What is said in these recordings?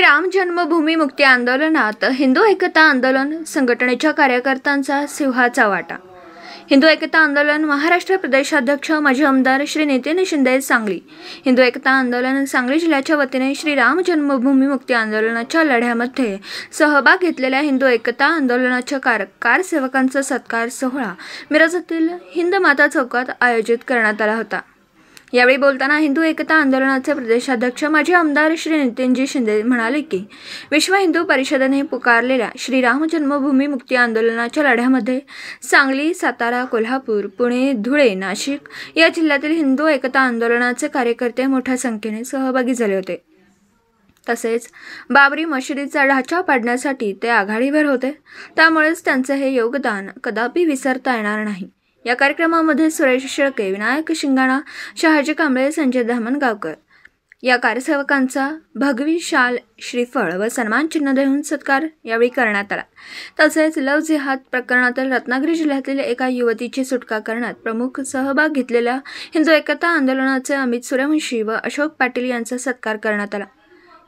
राम जन्मभूमी मुक्ती आंदोलनात हिंदू एकता आंदोलन संघटनेच्या कार्यकर्त्यांचा सिंहाचा वाटा। हिंदू एकता आंदोलन महाराष्ट्र प्रदेशाध्यक्ष माजी आमदार श्री नितीन शिंदे सांगली। हिंदू एकता आंदोलन सांगली जिल्ह्याच्या वतीने श्री राम जन्मभूमी मुक्ती आंदोलनाच्या लढ्यामध्ये सहभाग घेतलेल्या हिंदू एकता आंदोलनाच्या कारसेवकांचा सत्कार सोहळा मिरजेतील हिंद माता चौकात आयोजित करण्यात आला होता। यावेळी बोलताना हिंदू एकता आंदोलनाचे प्रदेशाध्यक्ष माजी आमदार श्री नितीनजी शिंदे म्हणाले की विश्व हिंदू परिषदेने पुकारलेल्या श्री राम जन्मभूमी मुक्ती आंदोलनाच्या लढ्यामध्ये सांगली, सातारा, कोल्हापूर, पुणे, धुळे, नाशिक या जिल्ह्यातील हिंदू एकता आंदोलनाचे कार्यकर्ते मोठ्या संख्येने सहभागी झाले होते। तसेच बाबरी मशिदीचा ढाचा पाडण्यासाठी ते आघाडीवर होते, त्यामुळेच त्यांचे हे योगदान कदापि विसरता येणार नाही। या कार्यक्रमामध्ये सुरेश शेळके, विनायक शिंगाणा, शहाजी कांबळे, संजय धामणगावकर या कार्यसेवकांचा भगवी शाल, श्रीफळ व सन्मान चिन्ह देऊन सत्कार यावेळी करण्यात आला। तसेच लव जिहाद प्रकरणातील रत्नागिरी जिल्ह्यातील एका युवतीची सुटका करण्यात प्रमुख सहभाग घेतलेल्या हिंदू एकता आंदोलनाचे अमित सूर्यवंशी व अशोक पाटील यांचा सत्कार करण्यात आला।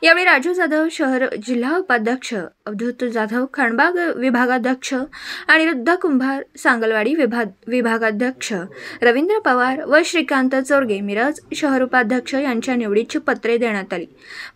यावेळी राजू जाधव शहर जिल्हा उपाध्यक्ष, अवधूत जाधव खानबाग विभागाध्यक्ष, अनिरुद्ध कुंभार सांगलवाडी विभागाध्यक्ष, रवींद्र पवार व श्रीकांत चोरगे मिरज शहर उपाध्यक्ष यांच्या निवडीची पत्रे देण्यात आली।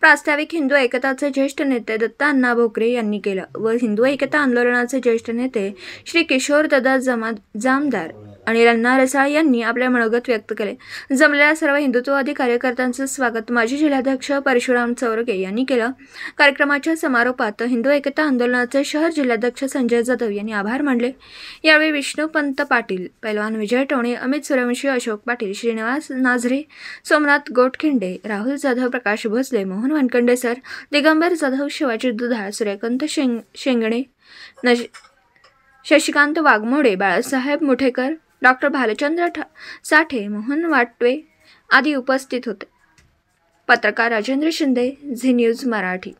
प्रास्ताविक हिंदू एकताचे ज्येष्ठ नेते दत्ता अण्णा भोकरे यांनी केलं व हिंदू एकता आंदोलनाचे ज्येष्ठ नेते श्री किशोर दादा जामदार आणि अण्णा रसाळ यांनी आपले मनोगत व्यक्त केले। जमलेल्या सर्व हिंदुत्ववादी कार्यकर्त्यांचे स्वागत माजी जिल्हाध्यक्ष परशुराम चौरगे यांनी केलं। कार्यक्रमाच्या समारोपात हिंदू एकता आंदोलनाचे शहर जिल्हाध्यक्ष संजय जाधव यांनी आभार मानले। यावेळी विष्णुपंत पाटील, पैलवान विजय टोणे, अमित सूर्यवंशी, अशोक पाटील, श्रीनिवास नाझरे, सोमनाथ गोटखिंडे, राहुल जाधव, प्रकाश भोसले, मोहन वानखंडे सर, दिगंबर जाधव, शिवाजी दुधाळ, सूर्यकांत शेंगणे, शशिकांत वाघमोडे, बाळासाहेब मुठेकर, डॉक्टर भालचंद्र साठे, मोहन वाटवे आदी उपस्थित होते। पत्रकार राजेंद्र शिंदे, झी न्यूज मराठी।